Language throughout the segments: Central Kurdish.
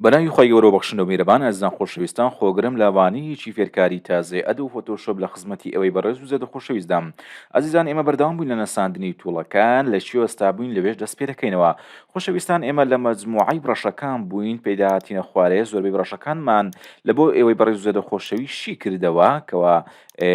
بەناوی خۆی گەورە و بەخشندە و میرەبان ئەزیزان خۆشەویستان خۆگرم لاوانەیەکی فێرکاری تازەی ئەدۆ فۆتۆشۆپ لە خزمەتی ئەوەی بەڕێز و زێدە خۆشەویستدام. ئەزیزان ئێمە بەردەوام بووین لە نەساندنی تووڵەکان لە شێوە ئێستا بووین لەوێش دەست پێ دەکەینەوە. خۆشەویستان ئێمە لە مەجموعەی بڕەشەکان بووین پەیدا هاتینە خوارێ زۆربەی بڕەشەکانمان لە بۆ ئێوەی بەڕێز و زێدە خۆشەویشی کردەوە کەوە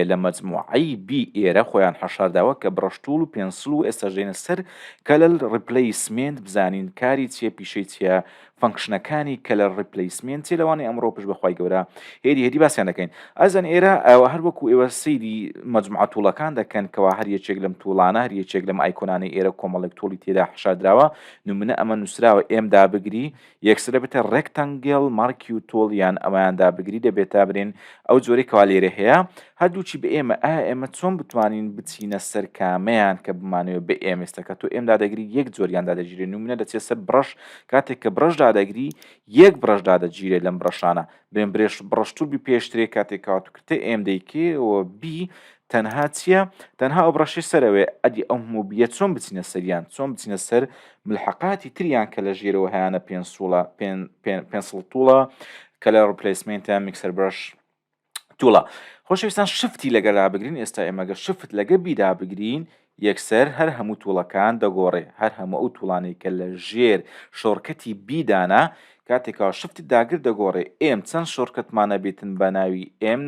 لە مەجموعەی بی ئێرە خۆیان حەشارداوە کە بڕەشتوڵ و پێنسڵ و ئێستا ژێنە سەر کەلەر ڕیپلەیسمنت بزانین کاری چیە پیشەی چیە فەنکشنەکانی کەلەر ڕیپلەیسمنتی لەوانەیە ئەمڕۆ پشت بەخوای گەورە هێدی باسییان دەکەین. ئەزان ئێرە ئەوە هەر وەکو ئێوە سەیری مەجموعە تووڵەکان دەکەن کەوا هەر یەکێک لەم تووڵانە هەر یەکێک لەم ئایکۆنانەی ئێرە کۆمەڵێک تۆڵی تێدا حەشاردراوە نمونە ئەمە نووسراوە ئێمدا بگری یەکسرە بێتە ڕێکتەنگڵ مارکی و تۆڵیان ئەویاندا بگری دەبێتە برێن ئەو جۆرەی کەوا لێرە هەیە هەردووچی بە ئێمە ئێمە چۆن بتوانین بچینە سەر کامەیان کە بمانەوە بە ئێمێستەکە تۆ ئێمدا دەگری یەک جۆریاندا دەگیرێت نمونە دەچێت سەر بڕەش کاتێک کە بڕەشدا دەگری یەک بڕەشدا دەگیرێت لەم بڕەشانە بێن بڕەشتوو بی پێشترێ کاتێک کاتوکرتە ئێم دەیکێەوە بی تەنها چییە تەنها ئەو بڕەشی سەرەوێ ئەدی ئەو موبیە چۆن بچینە سەریان چۆن بچینە سەر ملحقاتی تریان کە لە ژێرەوە هیانە پێنسڵ تووڵە کە لە ڕپلیسمنتە میکسەر برش تووڵە. خۆشەویستان شفتی لەگەلا بگرین ئێستا ئێمەگە شفت لەگە بیدا بگرین یەکسەر هەر هەموو تووڵەکان دەگۆڕێ هەر هەموو ئەو تووڵانەی کە لە ژێر شۆڕکەتی بیدانا کاتێکەوە شفتی داگر دەگۆڕێ ئێم چەند شۆڕکەتمانە بێتن بە ناوی ئێم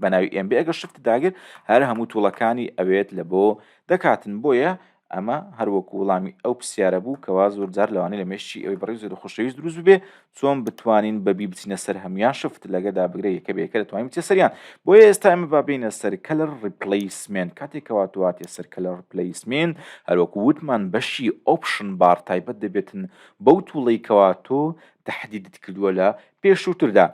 بە ناوی ئێم بێ ئەگە شفتی داگر هەر هەموو تووڵەکانی ئەوێت لە بۆ دەکاتن بۆیە ئەمە هەروەکو وڵامی ئەو پرسیارە بوو کەوا زۆر جار لەوانەیە لە مێشتی ئەوەی بەڕێز زۆر خۆشەویست دروست بێ چۆن بتوانین بەبی بچینە سەر هەمویان شفت لەگەدا بگرێ یەکە بێکە دەتوانین بچێ سەریان بۆیە ئێستا ئێمە بابینە سەر کەلەر ڕیپلەیسمنت کاتێکەوە تواتێ سەر کەلەر ڕیپلەیسمنت هەروەکو وتمان بەشی ئۆپشن بار تایبەت دەبێتن بەو تووڵەی کەوا تۆ تحدیدت کردووە لە پێشووتردا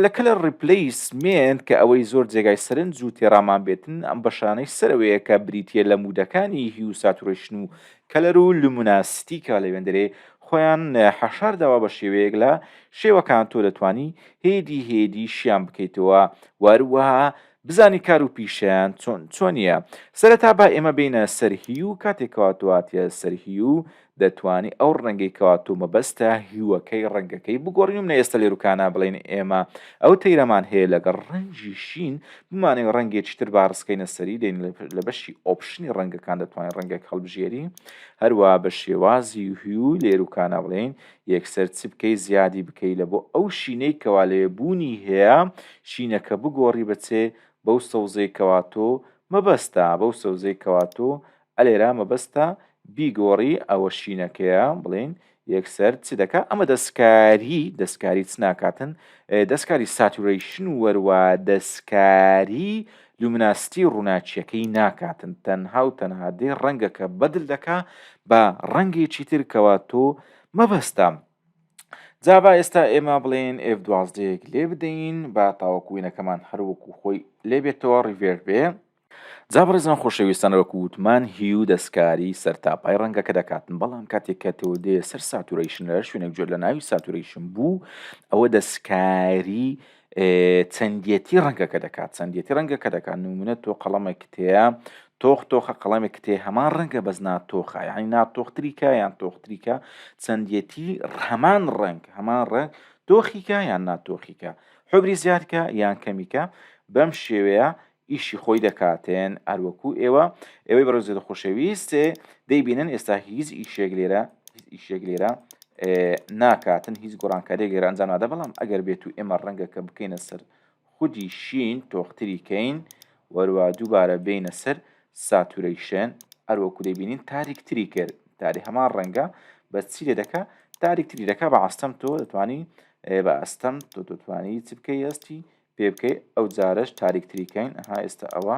لە کەلەر ڕیپلەیسمنت کە ئەوەی زۆر جێگای سەرنج و تێڕامان بێتن ئەم بەشانەی سەرەوەیە کە بریتە لە مودەکانی هی و ساتوڕێشن و کەلەر و لوموناستیکە لە وێندرێ خۆیان حەشارداوە بە شێوەیەک لە شێوەکان تۆ دەتوانی هێدی شیان بکەیتەوە وەروەها بزانی کار و پیشیان چۆنیە. سەرەتا با ئێمە بینە سەرهی و کاتێکەوە تواتە سەرهی و دەتوانی ئەو ڕەنگەی کەواتۆ مەبەستە هیوەکەی ڕەنگەکەی بگۆڕین منە ئێستا لێروکانە بڵێن ئێمە ئەو تەیرەمان هەیە لەگەڵ ڕەنجی شین بمانێ ڕەنگێکی تر بارسکەینە سەری دێن لە بەشی ئۆپشنی ڕەنگەکان دەتوانین ڕەنگێک هەڵبژێری هەروە بە شێوازی هیو لێروکانە بڵێن یەکسەر چ بکەی زیادی بکەی لە بۆ ئەو شینەی کەوا لێبوونی هەیە شینەکە بگۆڕی بچێ بەو سەوزەی کەواتۆ مەبەستە بەو سەوزەی کەواتۆ ئەلێرا مەبەستە بیگۆڕی ئەوە شینەکەیە بڵێن یەکسەر چ دەکە ئەمە دەستکاری چ ناکاتن دەستکاری ساتوریشن وەروە دەستکاری لومناستی ڕووناچیەکەی ناکاتن تەنها و تەنها دێ ڕەنگەکە بەدل دەکا بە ڕەنگێکی تر کەواتۆ مەبەستە. جابا ئێستا ئێمە بڵێن F12 لێ بدەین با تاوەکوینەکەمان هەروەکو خۆی لێبێتەوە ڕیڤێر بێ جا بەڕێزان خۆشەویستانەوەکو وتمان هی و دەستکاری سەرتاپای ڕەنگەکە دەکاتن بەڵام کاتێک کەتەوە دێ سەر ساتوریشن لە شوێنێک جۆر لە ناوی ساتوریشن بوو ئەوە دەستکاری چەندێتی ڕەنگەکە دەکات چەندێتی ڕەنگەکە دەکات نمونە تۆ قەڵەمێک تەیە تۆخە قەڵەمێک تێ هەمان ڕەنگە بەس ناتۆخە یعنی ناتۆختریکە یان تۆختریکە چەندێتی هەمان ڕەنگ تۆخیکە یان ناتۆخیکە حبری زیادکە یان کەمیکە بەم شێوەیە ئیشی خۆی دەکاتێن هەروەکو ئێوەی بەڕێز خۆشەویستێ دەیبینن ئێستا هیچ ئیشێک لێرە ناکاتن هیچ گۆڕانکاریەک لێرە ئەنجام نادا بەڵام ئەگەر بێت و ئێمە ڕەنگەکە بکەینە سەر خودی شین تۆختریکەین وەروە دووبارە بینە سەر ساتوریشن هەروەکو دەیبینین تاریکتری کرد تاری هەمان ڕەنگە بە چی لێ دەکا تاریکتری دەکا بە ئاستەم تۆ دەتوانی بە ئەستەم تۆ دەتوانی چ بکەی ئەستی پێ بکەی ئەو جارش تاریکتریکەین ها ئێستا ئەوە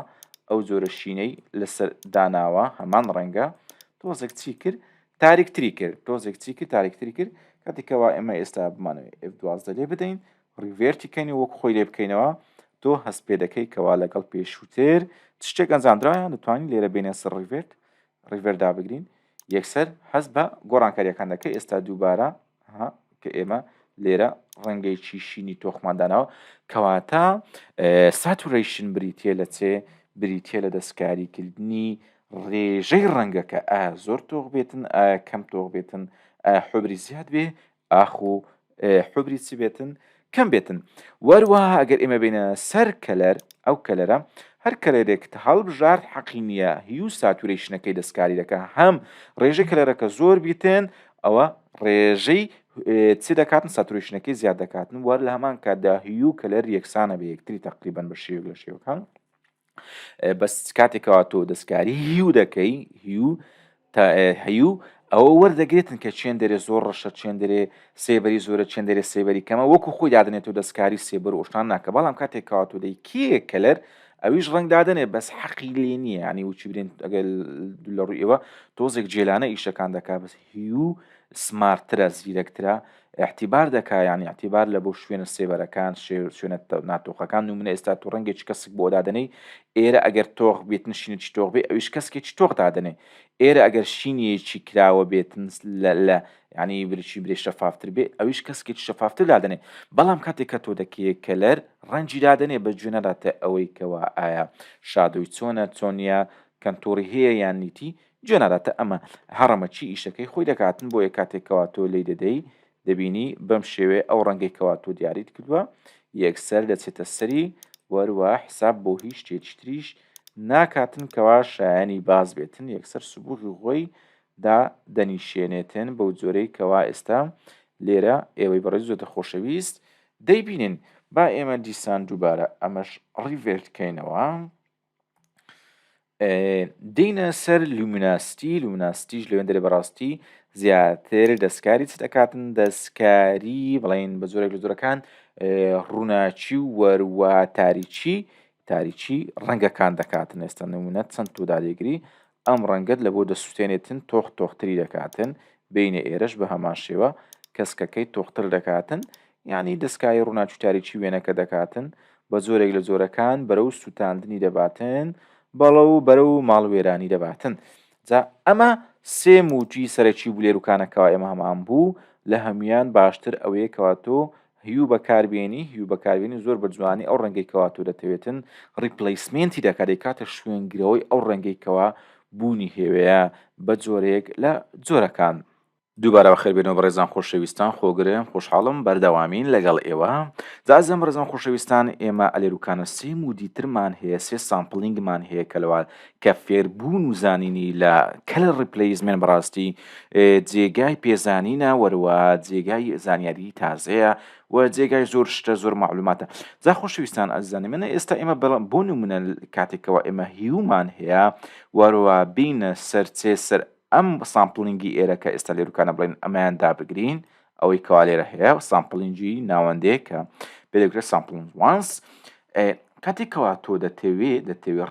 ئەو جۆرە شینەی لەسەر داناوە هەمان ڕەنگە تۆزێک چی کرد تاریکتری کرد تۆزێک چی کرد تاریکتری کرد کاتێکەوە ئێمە ئێستا بمانەوە F12 لێ بدەین ڕیڤێرتیکەنی وەک خۆی لێ بکەینەوە تۆ هەست پێ دەکەی کەوا لەگەڵ پێشووتر شتێک ئەنجامدرایان دەتوانین لێرە بینێ سەر ڕیڤێردا بگرین یەکسەر هەست بە گۆڕانکاریەکان دەکەی ئێستا دووبارە کە ئێمە لێرە ڕەنگەیکی شینی تۆخماندانەوە کەواتە ساتوریشن بریتە لە چێ بریتە لە دەستکاریکردنی ڕێژەی ڕەنگەکە زۆر تۆغ بێتن کەم تۆغ بێتن حبری زیاد بێ ئاخ و حبری چی بێتن کەم بێتن وەروەها ئەگەر ئێمە بینە سەر کەلەر ئەو کەلەرە هەر کەلێرێکت هەڵبژار حەقی نییە هیو ساتوریشنەکەی دەستکاری دەکە هەم ڕێژەی کەلەرەکە زۆر بیتن ئەوە ڕێژەی چی دەکاتن ساتوریشنەکەی زیاد دەکاتن وەر لە هەمان کاتدا هیو کەلەر یەکسانە بە یەکتری تقریبان بە شێوە لە شێوەکان بەس کاتێکەوە تۆ دەستکاری هیو دەکەی هیو ئەوە وەردەگرێتن کە چێن دەرێ زۆر ڕەشە چێن دەرێ سێبەری زۆرە چێن دەرێ سێبەری کەمە وەکو خۆی دادنێت و دەستکاری سێبەر ئۆشتان ناکە بەڵام کاتێکەوە تۆ دەی کێ کەلەر ئەویش ڕنگ دادنێ بەس حەقی لێ نییە ینی وچی برێن ئەگەر لە ڕووی ئێوە تۆزێک جێلانە ئیشەکان دەکا بەس هیو سمارترە زیرەکترە احتیبار دەکا ینی احتیبار لە بۆ شوێنە سێبەرەکان شوێنە ناتۆخەکان نمونە ئێستا تو ڕەنگێکی کەسێک بۆ دادنەی ئێرە ئەگەر تۆغ بێتن شینێکی تۆغ بێ ئەویش کەسێکی تۆغ دادنێ ئێرە ئەگەر شینیەکی کراوە بێتن لە ینی برچی برێ شەفافتر بێ ئەویش کەسێکی شەفافتر دادنێ بەڵام کاتێک کە تۆ دەکەیە کەلەر ڕەنجی دادنێ بە گوێنەداتە ئەوەی کەەوە ئایا شادۆی چۆنە چۆنیە کەنتۆری هەیە یان نیتی گوێنەداتە ئەمە هەڕەمە چی ئیشەکەی خۆی دەکاتن بۆ یە کاتێکەوە تۆ لی دەدەی دەبینی بەم شێوێ ئەو ڕەنگەی کەوا تۆ دیاریت کردووە یەکسەر دەچێتە سەری وەروە حساب بۆ هیچ شتێکی ناکاتن کەوا شایانی باز بێتن یەکسەر سبووغی خۆی دا دەنیشێنێتن بەو جۆرەی کەوا ئێستا لێرە ئێوەی بەڕێز زۆتە خۆشەویست دەیبینین با ئێمە دیسان دووبارە ئەمەش ڕیڤێرتکەینەوە دێنە سەر لومیناستیش لەوێن بەڕاستی زیاتر دەستکاری چ دەکاتن دەستکاری بڵێن بە زۆرێک لە زۆرەکان ڕووناچی و وەروە تاریچی ڕەنگەکان دەکاتن ئێستا نمونە چەند تۆدادێگری ئەم ڕەنگەت لە بۆ دەسووتێنێتن تۆختری دەکاتن بینە ئێرەش بە هەمان شێوە کەسکەکەی تۆختر دەکاتن یعنی دەستکای ڕووناچ و تاریچی وێنەکە دەکاتن بە زۆرێک لە زۆرەکان بەرەو سووتاندنی دەباتن بەرەو ماڵوێرانی دەباتن جا ئەمە سێ موچی سەرەکی بولێروکانەکەەوە ئێمە هەمان بوو لە هەمویان باشتر ئەوەیە کەواتۆ هیو بەکاربیێنی زۆر بە جوانی ئەو ڕەنگەی کەواتۆ دەتەوێتن ڕیپلیسمنتی دەکات کاتە شوێنگرەوەی ئەو ڕەنگەی کەوا بوونی هێوەیە بە جۆرێک لە جۆرەکان دووبارە بەخێربێنەوە بەڕێزان خۆشەویستان خۆگرم خۆشحاڵم بەردەوامین لەگەڵ ئێوە جازم ڕێزان خۆشەویستان ئێمە ئەلێروکانە سێ مودیترمان هەیە سێ سامپلینگمان هەیە کەلەوە کە فێربوون و زانینی لە کەلەر ریپلیسمنت بەڕاستی جێگای پێزانینە وەروە جێگای زانیاری تازەیە و جێگای زۆر شتە زۆر معلوماتە جا خۆشەویستان ئەزانانی منە ئێستا ئێمە بۆ نمونە کاتێکەوە ئێمە هیومان هەیە وەروە بینە سەرچێ سەر ئەم سامپلینگی ئێرەکە ئێستا لێروکانە بڵێن ئەمایان دابگرین ئەوەی کەوا لێرە هەیە سامپلینگی ناوەندەیە کە پێدەگرێت سامپلینگ وانس کاتێکەوە تۆ دەتەوێت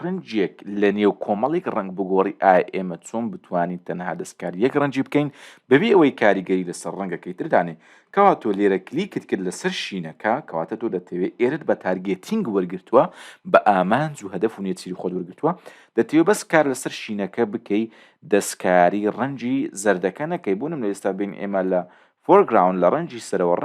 ڕەنجێک لە نێو کۆمەڵێک ڕنگ بگۆڕی ئایا ئێمە چۆن بتوانین تەنها دەستکار یەک ڕەنجی بکەین بەبێ ئەوەی کاریگەری لەسەر ڕەنگەکەی تردانێ کەوا تۆ لێرە کلیکت کرد لەسەر شینەکە کەواتە تۆ دەتەوێت ئێرت بە تارگێتینگ وەرگرتووە بە ئامانج و هەدەف و نێچیری خۆت وەرگرتووە دەتەوێت بەس کار لەسەر شینەکە بکەی دەستکاری ڕەنجی زەردەکە نەکەی بوونم لە ئێستا بین ئێمە لە فۆرگراوند لە ڕەنجی سەرەوە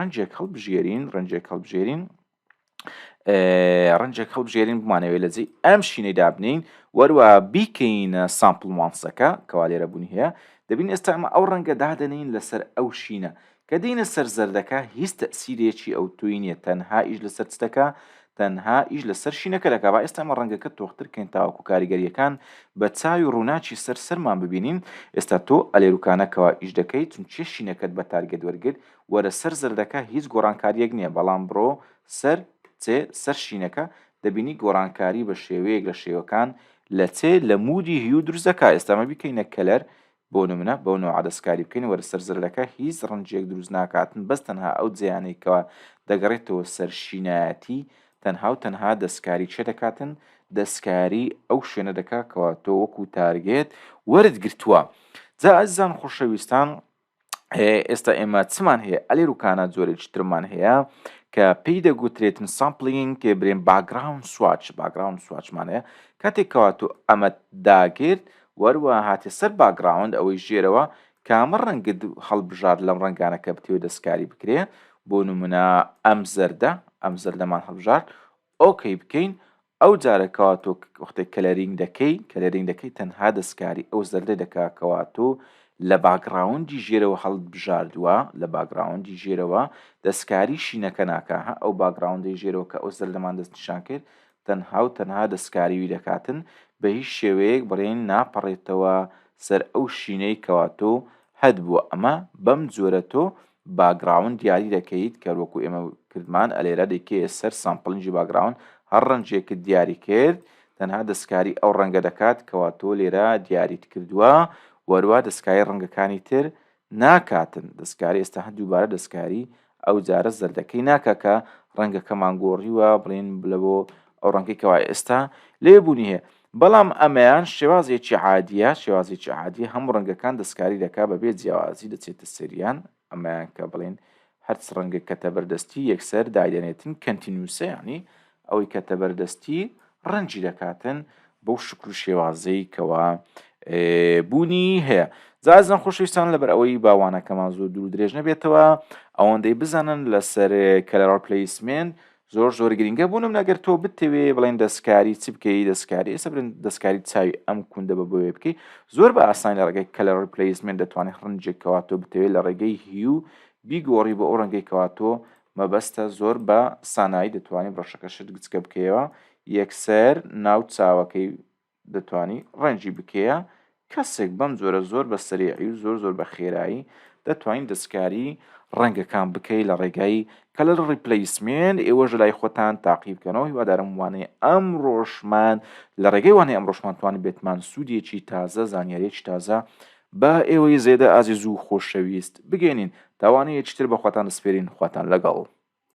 ڕەنجێک هەڵبژێرین بمانەوێت لەجێ ئەم شینەی دابنین وەروە بیکەینە سامپل وانسەکە کەوا لێرە بوونی هەیە دەبین ئێستا ئەمە ئەو ڕەنگە دادەنین لەسەر ئەو شینە کە دێنە سەر زەردەکە هیچ تەسیرێکی ئەو توی نیە تەنها ئیش لەسەر چتەکە تەنها ئیش لەسەر شینەکە دەکا با ئێستا ئەمە ڕەنگەکە تۆخترکەین تاوەکو کاریگەریەکان بە چاوی ڕووناچی سەرمان ببینین ئێستا تۆ ئەلێروکانەکەەوە ئیش دەکەیت چونچێ شینەکەت بە تارگێت وەرگرت وەرە سەر زەردەکە هیچ گۆڕانکاریەک نییە بەڵام بڕۆ سەر شینەکە دەبینی گۆڕانکاری بە شێوەیەک لە شێوەکان لە لە مودی هیو دروستەکە ئێستامە بیکەینە کەلەر بۆ نمونە بەو نوع عادەستکاری بکەین وەرە سەر زەردەکە هیچ ڕەنجێک دروست ناکاتن بەس تەنها ئەو جیانێکەوە دەگەڕێتەوە سەر شینایەتی تەنها دەستکاری چێ دەکاتن دەستکاری ئەو شوێنە دەکا کەوا تۆ وەکو تارگێت وەرت گرتووە جا ئەزیزان خۆشەویستان ئێستا ئێمە چمان هەیە ئەلێروکانە جۆرێکی ترمان هەیە کە پێی دەگوترێتن سامپلینگ کە برێن باگراوند سواچمان هەیە کاتێکەوە تۆ ئەمە داگرت وەروە هاتێ سەر باگراوند ئەوەی ژێرەوە کامە ڕەنگت هەڵبژار لەم ڕەنگانەکە بتێوە دەستکاری بکرێ بۆ نمونە ئەم زەردەمان هەڵبژار ئۆکەی بکەین ئەو جارەکەوە تۆ وەختێک کەلەرینگ دەکەی تەنها دەستکاری ئەو زەردە دەکاکەوە تۆ لە باگراوندی ژێرەوە هەڵبژاردووە لە باگراوندی ژێرەوە دەستکاری شینەکە ناکە ئەو باگراوندی ژێرەوە کە ئەو زەردەمان دەست نیشان کرد تەنها و تەنها دەستکاریوی دەکاتن بە هیچ شێوەیەک بڕێن ناپەڕێتەوە سەر ئەو شینەی کەواتۆ هەد بووە ئەمە بەم جۆرە تۆ باگراوند دیاری دەکەیت کە وەکو ئێمە کردمان ئەلێرە دەکەیە سەر سامپڵنجی باگراوند هەر ڕەنجێکت دیاری کرد تەنها دەستکاری ئەو ڕەنگە دەکات کەواتۆ لێرە دیاریت کردووە وەروە دەستکاری ڕەنگەکانی تر ناکاتن دەستکاری ئێستا دووبارە دەستکاری ئەو جارە زەردەکەی ناکە کە ڕەنگەکەمان گۆڕیوە بڵێن بلەوە ئەو ڕەنگەی کەوای ئێستا لێبوونی هەیە بەڵام ئەمەیان شێوازێکی عادیە شێوازێکی عادی هەموو ڕەنگەکان دەستکاری دەکا بەبێ جیاوازی دەچێتە سەریان ئەمەیان کە بڵێن هەرچ ڕەنگە کەتە بەردەستی یەکسەر دادێنێتن کەنتینوسە ینی ئەوەی کەتە بەردەستی ڕەنجی دەکاتن بەو شکل و شێوازەی کەوا بوونی هەیە زازان خۆشەویستان لەبەر ئەوەی باوانەکەمان زۆر دوور درێژ نەبێتەوە ئەوەندەی بزانن لەسەر کەلەر پلیسمنت زۆر گرنگە بوونم نەگەر تۆ بتەوێ بڵێن دەستکاری چ بکەی دەستکاری ئێستا برن دەستکاری چاوی ئەم کوندە بە بۆیە بکەی زۆر بە ئاسانی لە ڕێگەی کەلەر پلیسمنت دەتوانێت ڕەنجێکەوە تۆ بتەوێت لە ڕێگەی هیو بیگۆڕی بە ئەو ڕەنگەی کەواتۆ مەبەستە زۆر بە سانایی دەتوانێت بڕەشەکە شت گچکە بکەیەوە یەکسەر ناو چاوەکەی دەتوانی ڕەنجی بکەیە کەسێک بەم جۆرە زۆر بە سەریعی و زۆر بە خێرایی دەتوانین دەستکاری ڕەنگەکان بکەی لە ڕێگای کەلەر ریپلیسمنت ئێوەش لای خۆتان تاقی بکەنەوە هیوادارم وانەیە ئەم ڕۆژمان لە ڕێگەی وانەیە ئەم ڕۆژمان توانی بێتمان سوودێکی تازە زانیاریەکی تازە بە ئێوەی زێدە ئازیز و خۆشەویست بگەێنین تاوانەیەکیتر بە خواتان دەسپێرین خواتان لەگەڵ